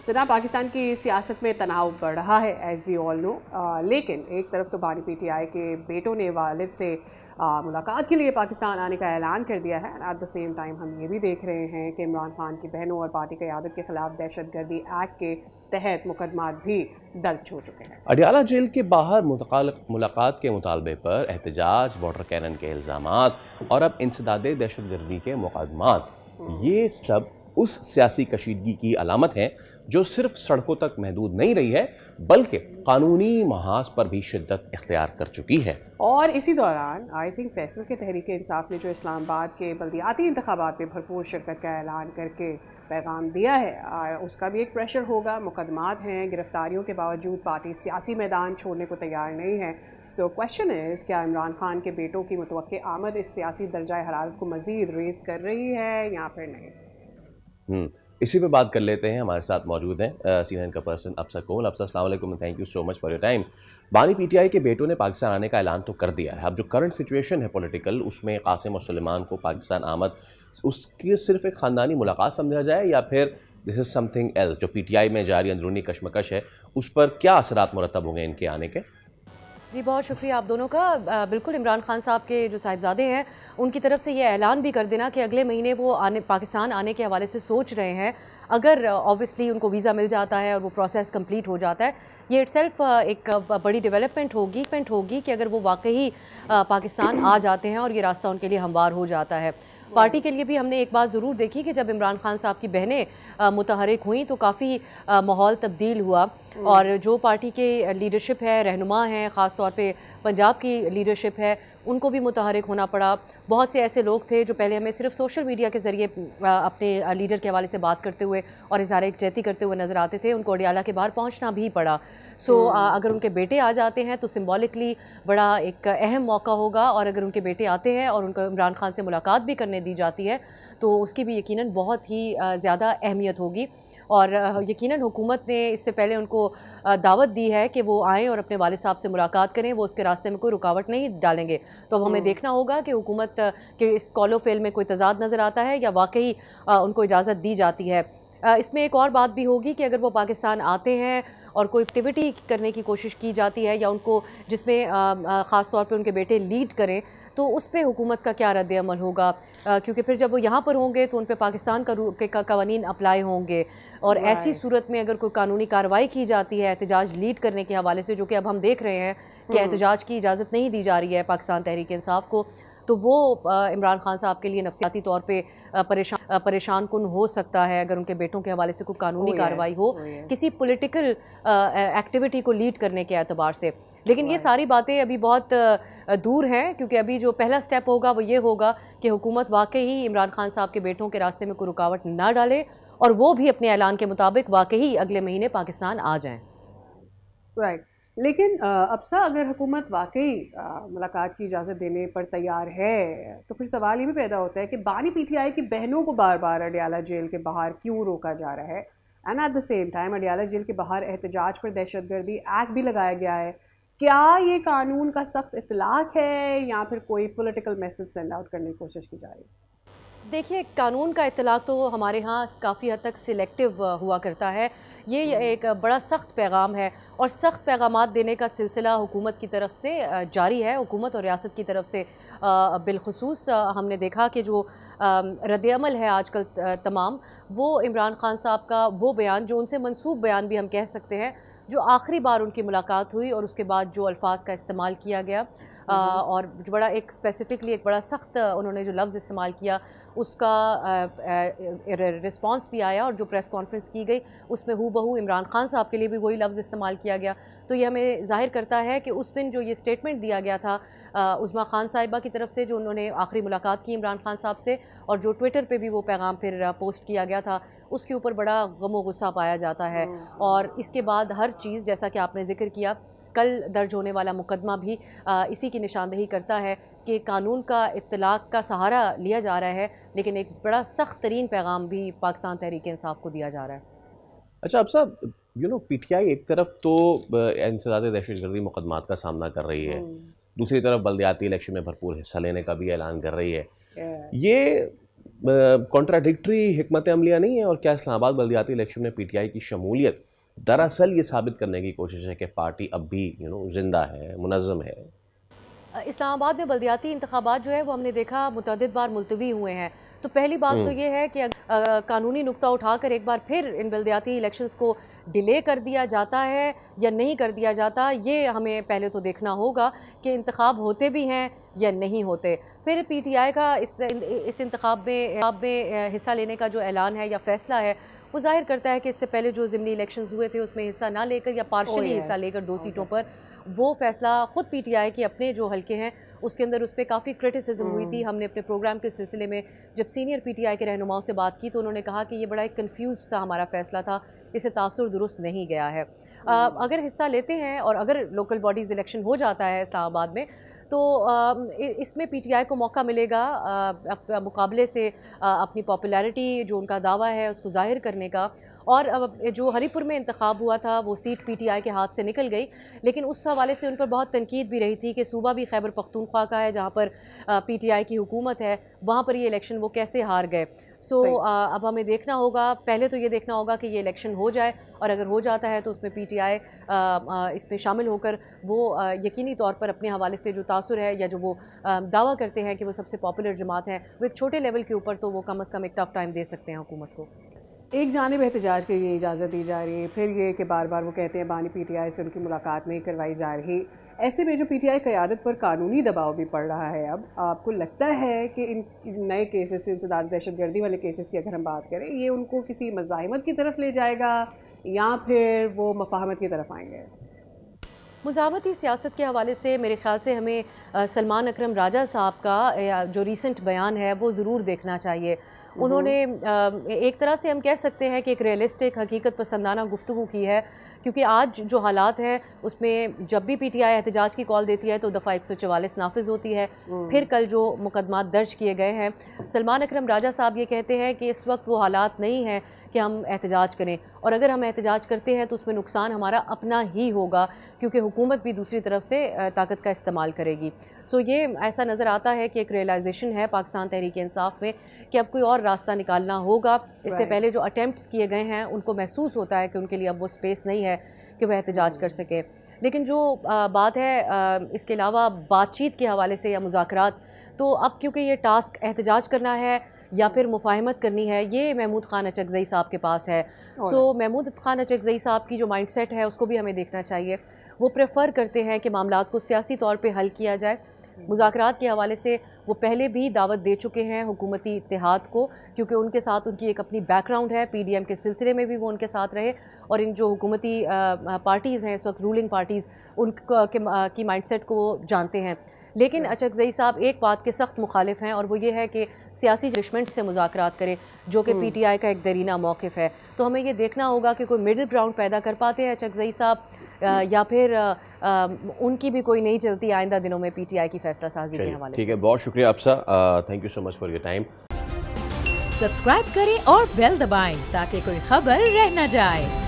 जनाब, पाकिस्तान की सियासत में तनाव बढ़ रहा है एज़ वी ऑल नो, लेकिन एक तरफ तो बानी PTI के बेटों ने वालिद से मुलाकात के लिए पाकिस्तान आने का ऐलान कर दिया है। एट द सेम टाइम हम ये भी देख रहे हैं कि इमरान खान की बहनों और पार्टी क़यादत के ख़िलाफ़ दहशतगर्दी एक्ट के तहत मुकदमात भी दर्ज हो चुके हैं। अडियाला जेल के बाहर मुलाकात के मुतालबे पर एहतजाज, वाटर कैनन के इल्ज़ामात और अब इंसदाद दहशतगर्दी के मुकदमात, ये सब उस सियासी कशीदगी की अलामत है जो सिर्फ सड़कों तक महदूद नहीं रही है बल्कि कानूनी महाज पर भी शिद्दत इख्तियार कर चुकी है। और इसी दौरान आई थिंक फैसल के तहरीक इंसाफ ने जो इस्लामाबाद के बल्दियाती इंतखाबात में भरपूर शिरकत का ऐलान करके पैगाम दिया है, उसका भी एक प्रेशर होगा। मुकदमात हैं, गिरफ्तारियों के बावजूद पार्टी सियासी मैदान छोड़ने को तैयार नहीं है। सो क्वेश्चन इज़, क्या इमरान खान के बेटों की मुतवक्के आमद इस सियासी दर्जा हरारत को मज़ीद रेज़ कर रही है या फिर नहीं? इसी पे बात कर लेते हैं। हमारे साथ मौजूद हैं CNN का पर्सन अफसर कोमल। अफसर, अस्सलाम वालेकुम, thank you so much for your time. बानी PTI के बेटों ने पाकिस्तान आने का ऐलान तो कर दिया है। अब जो करंट सिचुएशन है पॉलिटिकल, उसमें कासिम और सुलेमान को पाकिस्तान आमद उसकी सिर्फ एक ख़ानदानी मुलाकात समझा जाए या फिर दिस इज़ समथिंग एल्स? जो PTI में जारी अंदरूनी कशमकश है, उस पर क्या असरात मुरतब होंगे इनके आने के? जी, बहुत शुक्रिया आप दोनों का। बिल्कुल, इमरान खान साहब के जो साहिबजादे हैं उनकी तरफ से ये ऐलान भी कर देना कि अगले महीने वो पाकिस्तान आने के हवाले से सोच रहे हैं। अगर ऑब्वियसली उनको वीज़ा मिल जाता है और वो प्रोसेस कंप्लीट हो जाता है, ये इटसेल्फ एक बड़ी डेवलपमेंट होगी कि अगर वो वाकई पाकिस्तान आ जाते हैं और ये रास्ता उनके लिए हमवार हो जाता है। पार्टी के लिए भी हमने एक बात ज़रूर देखी कि जब इमरान खान साहब की बहनें मुतहरिक हुई तो काफ़ी माहौल तब्दील हुआ और जो पार्टी के लीडरशिप है, रहनुमा हैं, ख़ास तौर पे पंजाब की लीडरशिप है, उनको भी मुतहरिक होना पड़ा। बहुत से ऐसे लोग थे जो पहले हमें सिर्फ सोशल मीडिया के ज़रिए अपने लीडर के हवाले से बात करते हुए और इज़हार यकजहती करते हुए नज़र आते थे, उनको अडियाला के बाहर पहुंचना भी पड़ा। सो अगर उनके बेटे आ जाते हैं तो सिंबॉलिकली बड़ा एक अहम मौका होगा, और अगर उनके बेटे आते हैं और उनको इमरान खान से मुलाकात भी करने दी जाती है तो उसकी भी यकीनन बहुत ही ज़्यादा अहमियत होगी। और यकीनन हुकूमत ने इससे पहले उनको दावत दी है कि वो आएँ और अपने वालिद साहब से मुलाकात करें, वो उसके रास्ते में कोई रुकावट नहीं डालेंगे। तो अब हमें देखना होगा कि हुकूमत के इस कॉलो फेल में कोई तजाद नज़र आता है या वाकई उनको इजाज़त दी जाती है। इसमें एक और बात भी होगी कि अगर वो पाकिस्तान आते हैं और कोई एक्टिविटी करने की कोशिश की जाती है या उनको जिसमें ख़ास तौर पे उनके बेटे लीड करें, तो उस पे हुकूमत का क्या रद्द अमल होगा, क्योंकि फिर जब वो यहाँ पर होंगे तो उन पे पाकिस्तान का कवानीन अप्लाई होंगे। और ऐसी सूरत में अगर कोई कानूनी कार्रवाई की जाती है एहतजाज लीड करने के हवाले से, जो कि अब हम देख रहे हैं कि एहतजाज की इजाज़त नहीं दी जा रही है पाकिस्तान तहरीक इंसाफ को, तो वो इमरान खान साहब के लिए नफसियाती तौर पे परेशान कुन हो सकता है अगर उनके बेटों के हवाले से कोई कानूनी कार्रवाई हो किसी पॉलिटिकल एक्टिविटी को लीड करने के एतबार से। लेकिन ये सारी बातें अभी बहुत दूर हैं, क्योंकि अभी जो पहला स्टेप होगा वो ये होगा कि हुकूमत वाकई ही इमरान खान साहब के बेटों के रास्ते में कोई रुकावट ना डाले और वो भी अपने ऐलान के मुताबिक वाकई अगले महीने पाकिस्तान आ जाएँ। राइट, लेकिन अफसा, अगर हुकूमत वाकई मुलाकात की इजाज़त देने पर तैयार है तो फिर सवाल ये भी पैदा होता है कि बानी PTI की बहनों को बार बार अडियाला जेल के बाहर क्यों रोका जा रहा है? And at the same time Adiala jail के बाहर एहतजाज पर दहशतगर्दी एक्ट भी लगाया गया है। क्या ये कानून का सख्त इतलाक़ है या फिर कोई पॉलिटिकल मैसेज सेंड आउट करने की कोशिश की जा रही है? देखिए, कानून का इतलाक़ तो हमारे यहाँ काफ़ी हद तक सिलेक्टिव हुआ करता है। ये एक बड़ा सख्त पैगाम है और सख्त पैगामात देने का सिलसिला हुकूमत की तरफ से जारी है, हुकूमत और रियासत की तरफ से। बिलखुसूस हमने देखा कि जो रद्द-ए-अमल है आजकल तमाम, वो इमरान खान साहब का वो बयान, जो उनसे मंसूब बयान भी हम कह सकते हैं, जो आखिरी बार उनकी मुलाकात हुई और उसके बाद जो अल्फाज का इस्तेमाल किया गया और जो बड़ा एक स्पेसिफ़िकली एक बड़ा सख्त उन्होंने जो लफ्ज़ इस्तेमाल किया, उसका रिस्पांस भी आया और जो प्रेस कॉन्फ्रेंस की गई उसमें हूबहू इमरान खान साहब के लिए भी वही लफ्ज़ इस्तेमाल किया गया। तो ये हमें ज़ाहिर करता है कि उस दिन जो ये स्टेटमेंट दिया गया था उज़्मा खान साहिबा की तरफ से, जो उन्होंने आखिरी मुलाकात की इमरान खान साहब से, और जो ट्विटर पे भी वो पैगाम फिर पोस्ट किया गया था, उसके ऊपर बड़ा गम व गुस्सा पाया जाता है। और इसके बाद हर चीज़, जैसा कि आपने ज़िक्र किया, कल दर्ज होने वाला मुकदमा भी इसी की निशानदेही करता है कि कानून का इत्तलाक़ का सहारा लिया जा रहा है, लेकिन एक बड़ा सख्त तरीन पैगाम भी पाकिस्तान तहरीक इंसाफ को दिया जा रहा है। अच्छा, अब साहब, PTI एक तरफ तो इंसदाद दहशतगर्दी मुकदमात का सामना कर रही है, दूसरी तरफ बल्दियाती इलेक्शन में भरपूर हिस्सा लेने का भी ऐलान कर रही है। ये कॉन्ट्राडिक्टरी हिकमत अमलिया नहीं है? और क्या इस्लामाबाद बल्दियाती इलेक्शन में पीटीआई की शमूलियत दरअसल ये साबित करने की कोशिश है कि पार्टी अब भी जिंदा है, मुनज़्ज़म है? इस्लामाबाद में बल्दियाती इंतखाबात जो है वो हमने देखा मुतअद्दिद बार मुलतवी हुए हैं। तो पहली बात तो ये है कि कानूनी नुक्ता उठाकर एक बार फिर इन बल्दियाती इलेक्शंस को डिले कर दिया जाता है या नहीं कर दिया जाता, ये हमें पहले तो देखना होगा कि इंतखाब होते भी हैं या नहीं होते। फिर पीटीआई का इस इंतखाब में हिस्सा लेने का जो ऐलान है या फ़ैसला है वो ज़ाहिर करता है कि इससे पहले जो ज़िमनी इलेक्शंस हुए थे उसमें हिस्सा ना लेकर या पार्शली हिस्सा लेकर 2 सीटों पर वो फ़ैसला ख़ुद पीटीआई के अपने जो हलके हैं उसके अंदर उस पर काफ़ी क्रिटिसिज्म हुई थी। हमने अपने प्रोग्राम के सिलसिले में जब सीनियर पीटीआई के रहनुमाओं से बात की तो उन्होंने कहा कि ये बड़ा एक कन्फ्यूज़ सा हमारा फ़ैसला था, इसे तासुर दुरुस्त नहीं गया है। अगर हिस्सा लेते हैं और अगर लोकल बॉडीज़ इलेक्शन हो जाता है इस्लामाबाद में तो इसमें पीटीआई को मौका मिलेगा मुकाबले से अपनी पॉपुलैरिटी जो उनका दावा है उसको ज़ाहिर करने का। और जो हरीपुर में इंतखाब हुआ था वो सीट पीटीआई के हाथ से निकल गई, लेकिन उस हवाले से उन पर बहुत तनकीद भी रही थी कि सूबा भी खैबर पख्तूनख्वा का है जहाँ पर पीटीआई की हुकूमत है, वहाँ पर ये इलेक्शन वो कैसे हार गए। अब हमें देखना होगा, पहले तो ये देखना होगा कि ये इलेक्शन हो जाए और अगर हो जाता है तो उसमें पीटीआई इसमें शामिल होकर वो यकीनी तौर पर अपने हवाले से जो तासुर है या जो वो दावा करते हैं कि वो सबसे पॉपुलर जमात है वो एक छोटे लेवल के ऊपर तो वो कम अज़ कम एक टफ़ टाइम दे सकते हैं हुकूमत को। एक जानिब एहतजाज के लिए इजाज़त दी जा रही है, फिर ये कि बार बार वो कहते हैं बानी पीटीआई से उनकी मुलाकात नहीं करवाई जा रही। ऐसे में जो पीटीआई क़यादत पर कानूनी दबाव भी पड़ रहा है, अब आपको लगता है कि इन नए केसेस, इंसदाद दहशतगर्दी वाले केसेस की अगर हम बात करें, ये उनको किसी मज़ाहिमत की तरफ ले जाएगा या फिर वो मफाहमत की तरफ आएंगे? मुज़ाहमती सियासत के हवाले से मेरे ख़्याल से हमें सलमान अकरम राजा साहब का जो रीसेंट बयान है वो ज़रूर देखना चाहिए। उन्होंने एक तरह से हम कह सकते हैं कि एक रियलिस्टिक हकीकत पसंदाना गुफ्तगू की है, क्योंकि आज जो हालात हैं उसमें जब भी पीटीआई एहतजाज की कॉल देती है तो दफ़ा 144 नाफिज होती है। फिर कल जो मुकदमात दर्ज किए गए हैं, सलमान अकरम राजा साहब ये कहते हैं कि इस वक्त वो हालात नहीं हैं कि हम एहतजाज करें, और अगर हम एहतजाज करते हैं तो उसमें नुकसान हमारा अपना ही होगा क्योंकि हुकूमत भी दूसरी तरफ से ताकत का इस्तेमाल करेगी। ये ऐसा नज़र आता है कि एक रियलाइजेशन है पाकिस्तान तहरीक इंसाफ में कि अब कोई और रास्ता निकालना होगा। इससे पहले जो अटेम्प्ट्स किए गए हैं उनको महसूस होता है कि उनके लिए अब वो स्पेस नहीं है कि वह एहतजाज कर सके। लेकिन जो बात है इसके अलावा बातचीत के हवाले से या मुज़ाकरात, तो अब क्योंकि ये टास्क एहतजाज करना है या फिर मुफाहमत करनी है, ये महमूद खान अचकज़ई साहब के पास है। महमूद खान अचकज़ई साहब की जो माइंड सेट है उसको भी हमें देखना चाहिए। वो प्रेफर करते हैं कि मामलात को सियासी तौर पे हल किया जाए। मुज़ाकरात के हवाले से वो पहले भी दावत दे चुके हैं हुकूमती इत्तेहाद को, क्योंकि उनके साथ उनकी एक अपनी बैकग्राउंड है, पीडीएम के सिलसिले में भी वो उनके साथ रहे, और इन जो हुकूमती पार्टीज़ हैं इस वक्त रूलिंग पार्टीज़, उनकी माइंडसेट को वो जानते हैं। लेकिन अचकज़ई साहब एक बात के सख्त मुखालिफ हैं और वो ये है कि सियासी जजमेंट से मुज़ाकरात करें, जो कि पीटीआई का एक दरीना मौक़िफ़ है। तो हमें ये देखना होगा कि कोई मिडिल ग्राउंड पैदा कर पाते हैं अचकज़ई साहब या फिर उनकी भी कोई नहीं चलती आइंदा दिनों में पीटीआई की फैसला साजी के हवाले से। ठीक है, बहुत शुक्रिया Afsa, thank you so much for your time. Subscribe करें और बेल दबाएं ताकि कोई खबर रह न जाए।